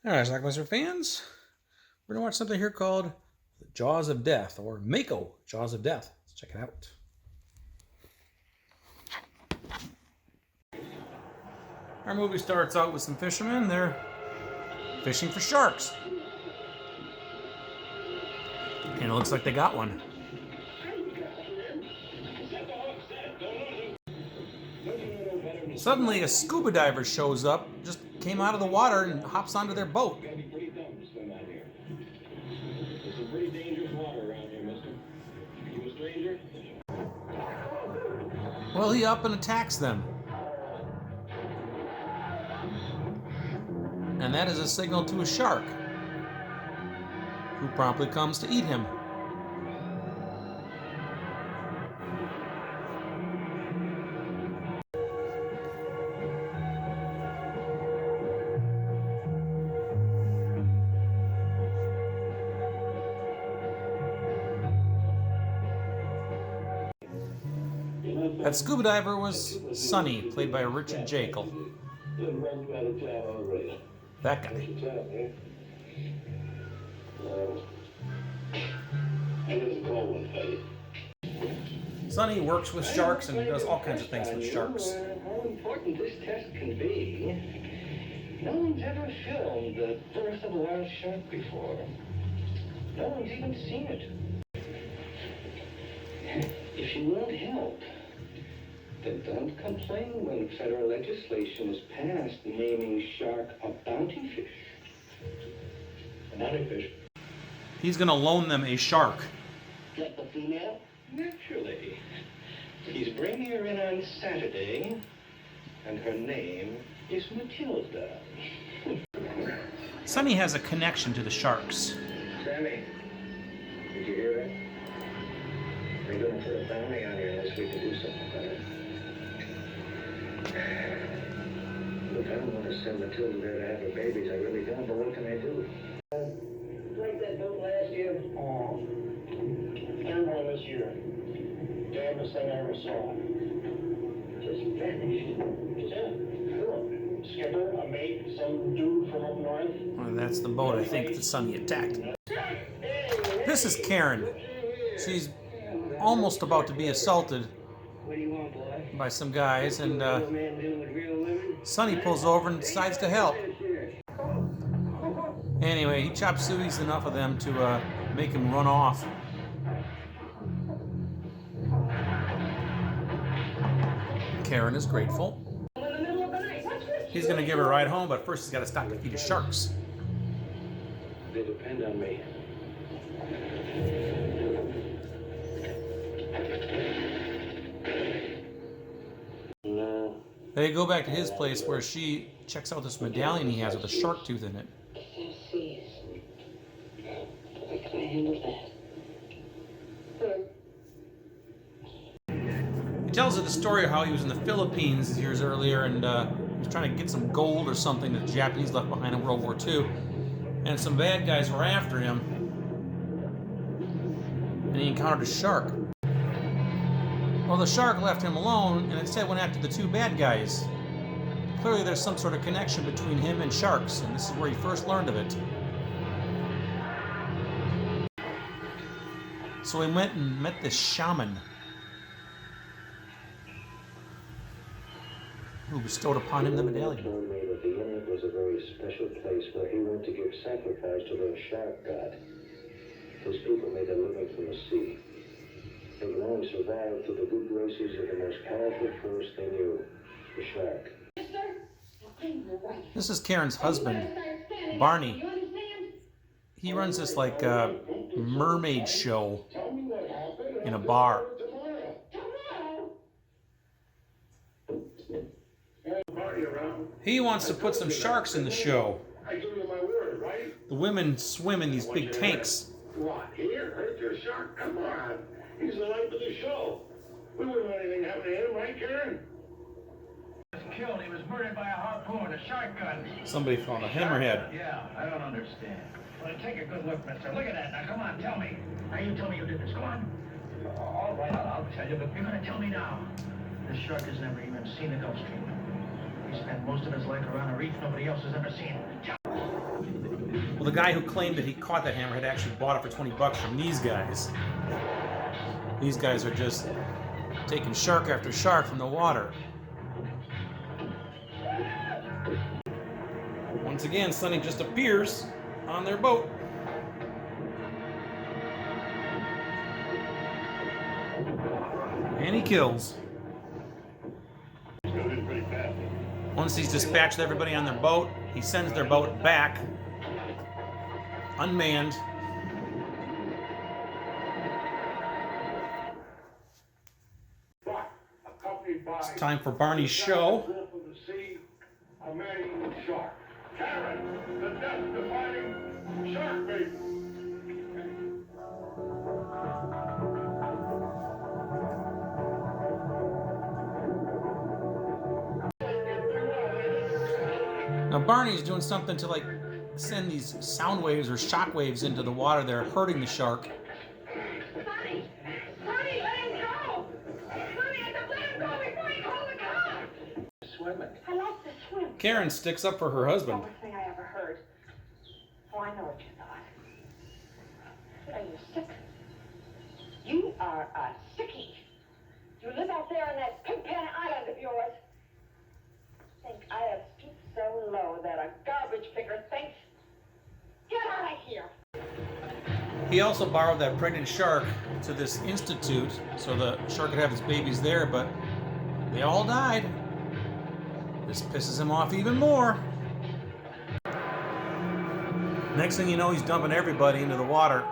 Alright, Schlockmeister fans, we're going to watch something here called The Jaws of Death, or Mako, Jaws of Death. Let's check it out. Our movie starts out with some fishermen. They're fishing for sharks. And it looks like they got one. Suddenly, a scuba diver shows up, just came out of the water and hops onto their boat. Well, he up and attacks them. And that is a signal to a shark, who promptly comes to eat him. That scuba diver was Sonny, played by Richard Jekyll. That guy. Sonny works with sharks and does all kinds of things with sharks. How important this test can be. No one's ever filmed the birth of a wild shark before. No one's even seen it. If you want help, then don't complain when federal legislation is passed naming shark a bounty fish. A bounty fish? He's going to loan them a shark. Get the female? Naturally. He's bringing her in on Saturday, and her name is Matilda. Sonny has a connection to the sharks. Sammy, did you hear that? They're going to put a bounty on you unless we can do something about it. Look, I don't want to send Matilda there to have her babies. I really don't, but what can I do? Like that boat last year? Oh. Third one this year. Damnedest thing I ever saw. Just vanished. Just in. Skipper, a mate, some dude from up north. Well, that's the boat I think that Sonny attacked. This is Karen. She's almost about to be assaulted by some guys, and Sonny pulls over and decides to help. Anyway, he chops sueys enough of them to make him run off. Karen is grateful. He's going to give her a ride home, but first he's got to stop to feed his sharks. They depend on me. No. They go back to his place where she checks out this medallion he has with a shark tooth in it. He tells her the story of how he was in the Philippines years earlier and he was trying to get some gold or something that the Japanese left behind in World War II. And some bad guys were after him. And he encountered a shark. Well, the shark left him alone and instead went after the two bad guys. Clearly there's some sort of connection between him and sharks, and this is where he first learned of it. So he went and met this shaman who bestowed upon him the medallion. Told me that the inlet was a very special place where he went to give sacrifice to the shark god. His people made a living from the sea. They could only survive through the good graces of the most powerful force they knew, the shark. This is Karen's husband, Barney. He runs this like mermaid show in a bar. He wants to put some sharks in the show. The women swim in these big tanks. What, here? Hurt your shark? Come on. He's the life of the show. We wouldn't let anything happen to him, right, Karen? He was killed. He was murdered by a harpoon, a shark gun. Somebody found a hammerhead. Yeah, I don't understand. Well, take a good look, mister. Look at that. Now, come on, tell me. Now, you tell me you did this. Go on. All right, I'll tell you, but you're going to tell me now. This shark has never even seen the Gulf Stream. He spent most of his life around a reef nobody else has ever seen. Well, the guy who claimed that he caught that hammerhead actually bought it for 20 bucks from these guys. These guys are just taking shark after shark from the water. Once again, Sonny just appears on their boat. And he kills. Once he's dispatched everybody on their boat, he sends their boat back, unmanned. It's time for Barney's show. A man-eating shark. Karen, the death-defying shark bait. Now Barney's doing something to like send these sound waves or shock waves into the water. They're hurting the shark. Sonny! Sonny, let him go! Sonny, I said let him go before he calls the cops! Swimming. I like to swim. Karen sticks up for her husband. Worst thing I ever heard. Oh, I know what you thought. Are you sick? You are a sickie. You live out there on that pigpen island of yours. Think I have stooped so low that a garbage picker thinks. Get out of here! He also borrowed that pregnant shark to this institute so the shark could have his babies there, but they all died. This pisses him off even more. Next thing you know, he's dumping everybody into the water.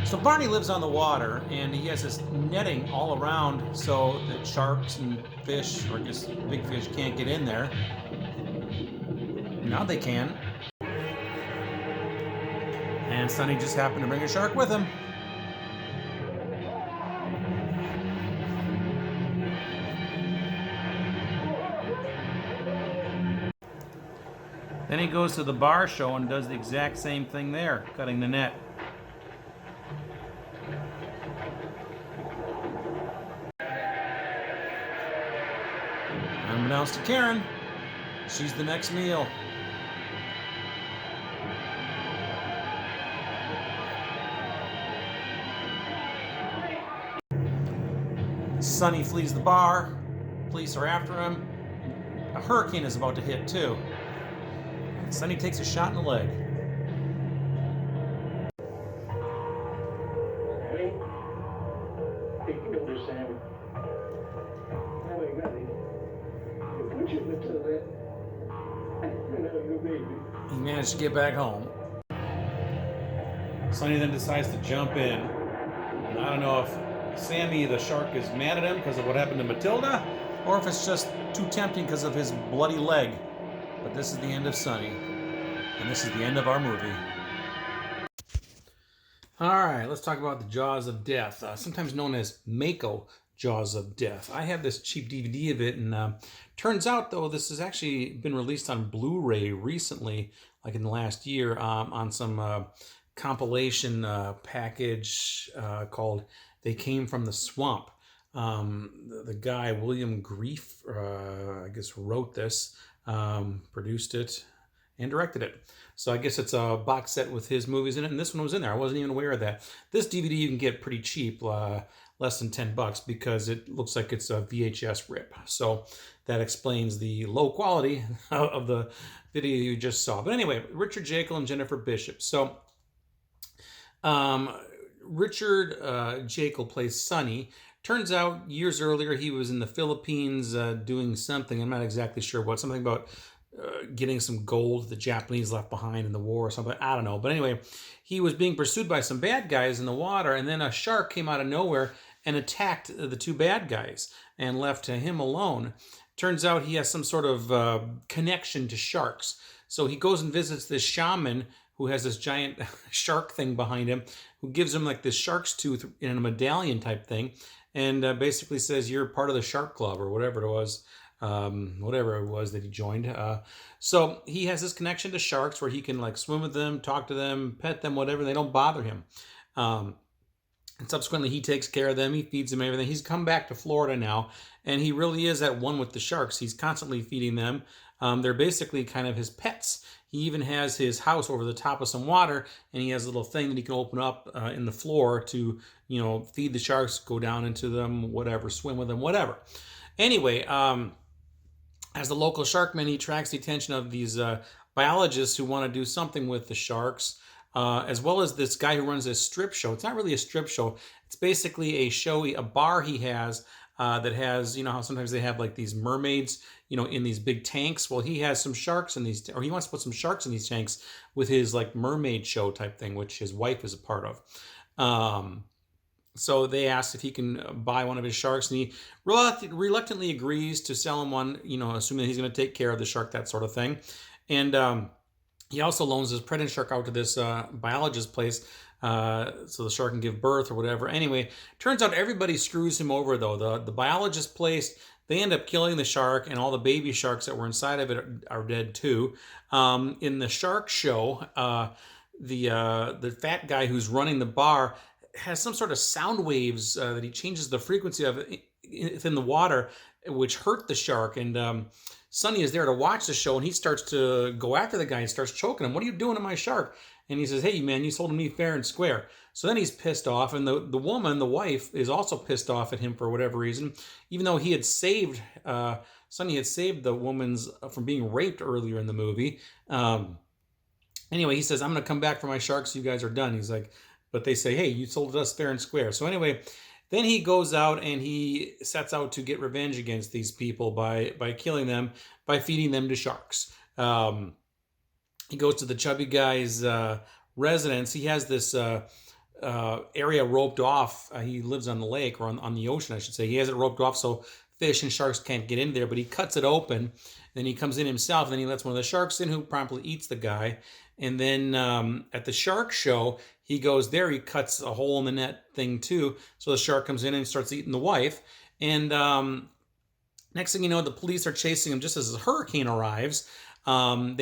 So Barney lives on the water, and he has this netting all around so that sharks and fish, or just big fish, can't get in there. Now they can. And Sonny just happened to bring a shark with him. Then he goes to the bar show and does the exact same thing there, cutting the net. Unbeknownst to Karen, she's the next meal. Sonny flees the bar. Police are after him. A hurricane is about to hit too. Sonny takes a shot in the leg. Hey, you understand? No, ain't nothing. You put you in the toilet. You know your baby. He managed to get back home. Sonny then decides to jump in. And I don't know if Sammy the shark is mad at him because of what happened to Matilda, or if it's just too tempting because of his bloody leg. But this is the end of Sonny. And this is the end of our movie. Alright, let's talk about the Jaws of Death, sometimes known as Mako Jaws of Death. I have this cheap DVD of it, and turns out, though, this has actually been released on Blu-ray recently, like in the last year, on some compilation package called They Came from the Swamp. The guy, William Grief, I guess, wrote this, produced it, and directed it. So I guess it's a box set with his movies in it, and this one was in there. I wasn't even aware of that. This DVD you can get pretty cheap, less than $10, because it looks like it's a VHS rip. So that explains the low quality of the video you just saw. But anyway, Richard Jekyll and Jennifer Bishop. So Richard Jekyll plays Sonny. Turns out years earlier he was in the Philippines doing something. I'm not exactly sure what. Something about getting some gold the Japanese left behind in the war or something. I don't know. But anyway, he was being pursued by some bad guys in the water, and then a shark came out of nowhere and attacked the two bad guys and left him alone. Turns out he has some sort of connection to sharks. So he goes and visits this shaman who has this giant shark thing behind him, who gives him like this shark's tooth in a medallion type thing, and basically says, you're part of the shark club or whatever it was. Whatever it was that he joined. So he has this connection to sharks where he can like swim with them, talk to them, pet them, whatever. They don't bother him. And subsequently, he takes care of them. He feeds them everything. He's come back to Florida now, and he really is at one with the sharks. He's constantly feeding them. They're basically kind of his pets. He even has his house over the top of some water, and he has a little thing that he can open up in the floor to, feed the sharks, go down into them, whatever, swim with them, whatever. Anyway, as the local sharkman, he attracts the attention of these biologists who want to do something with the sharks. As well as this guy who runs this strip show. It's not really a strip show. It's basically a show, a bar he has that has, how sometimes they have like these mermaids, in these big tanks. Well, he has some sharks in these, or he wants to put some sharks in these tanks with his like mermaid show type thing, which his wife is a part of. So they asked if he can buy one of his sharks, and he reluctantly agrees to sell him one, assuming that he's going to take care of the shark, that sort of thing. And he also loans his pregnant shark out to this biologist place so the shark can give birth or whatever. Anyway, turns out everybody screws him over, though. The biologist place, they end up killing the shark, and all the baby sharks that were inside of it are dead, too. In the shark show, the fat guy who's running the bar has some sort of sound waves that he changes the frequency of within the water, which hurt the shark. And Sonny is there to watch the show, and he starts to go after the guy and starts choking him. "What are you doing to my shark?" And he says, "Hey, man, you sold me fair and square." So then he's pissed off, and the woman, the wife, is also pissed off at him for whatever reason, even though he had saved, Sonny had saved the woman's from being raped earlier in the movie. Anyway, he says, "I'm going to come back for my sharks. You guys are done." He's like, but they say, "Hey, you sold us fair and square." So anyway, then he goes out and he sets out to get revenge against these people by killing them, by feeding them to sharks. He goes to the chubby guy's residence. He has this area roped off. He lives on the lake, or on the ocean, I should say. He has it roped off so fish and sharks can't get in there, but he cuts it open. Then he comes in himself, and then he lets one of the sharks in, who promptly eats the guy. And then at the shark show, he goes there, he cuts a hole in the net thing too. So the shark comes in and starts eating the wife. And next thing you know, the police are chasing him just as a hurricane arrives. They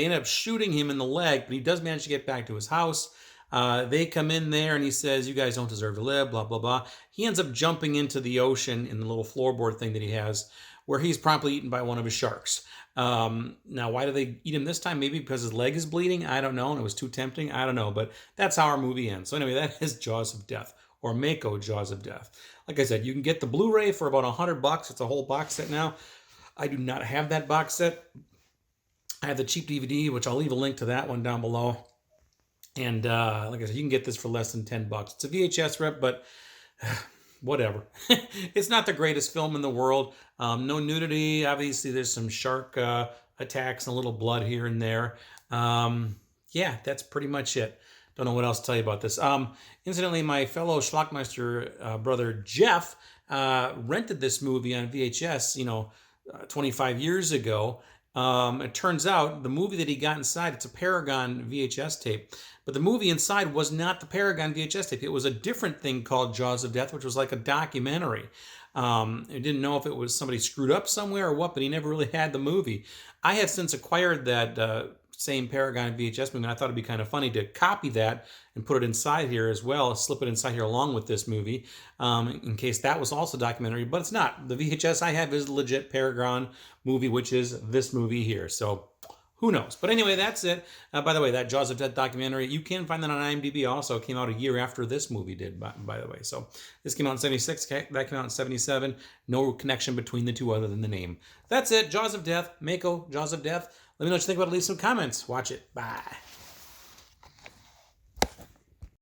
end up shooting him in the leg, but he does manage to get back to his house. They come in there and he says, "You guys don't deserve to live, blah, blah, blah." He ends up jumping into the ocean in the little floorboard thing that he has, where he's promptly eaten by one of his sharks. Now, why do they eat him this time? Maybe because his leg is bleeding? I don't know, and it was too tempting? I don't know, but that's how our movie ends. So anyway, that is Jaws of Death, or Mako Jaws of Death. Like I said, you can get the Blu-ray for about $100. It's a whole box set now. I do not have that box set. I have the cheap DVD, which I'll leave a link to that one down below. And like I said, you can get this for less than $10. It's a VHS rip, but whatever. It's not the greatest film in the world. No nudity. Obviously, there's some shark attacks and a little blood here and there. Yeah, that's pretty much it. Don't know what else to tell you about this. Incidentally, my fellow Schlockmeister brother Jeff rented this movie on VHS, 25 years ago. It turns out the movie that he got inside, it's a Paragon VHS tape. But the movie inside was not the Paragon VHS tape. It was a different thing called Jaws of Death, which was like a documentary. I didn't know if it was somebody screwed up somewhere or what, but he never really had the movie. I have since acquired that same Paragon VHS movie, and I thought it'd be kind of funny to copy that and put it inside here as well, slip it inside here along with this movie, in case that was also documentary, but it's not. The VHS I have is a legit Paragon movie, which is this movie here. So who knows? But anyway, that's it. By the way, that Jaws of Death documentary, you can find that on IMDb also. It came out a year after this movie did, by the way. So this came out in 76, that came out in 77. No connection between the two other than the name. That's it. Jaws of Death, Mako, Jaws of Death. Let me know what you think about it. Leave some comments. Watch it. Bye.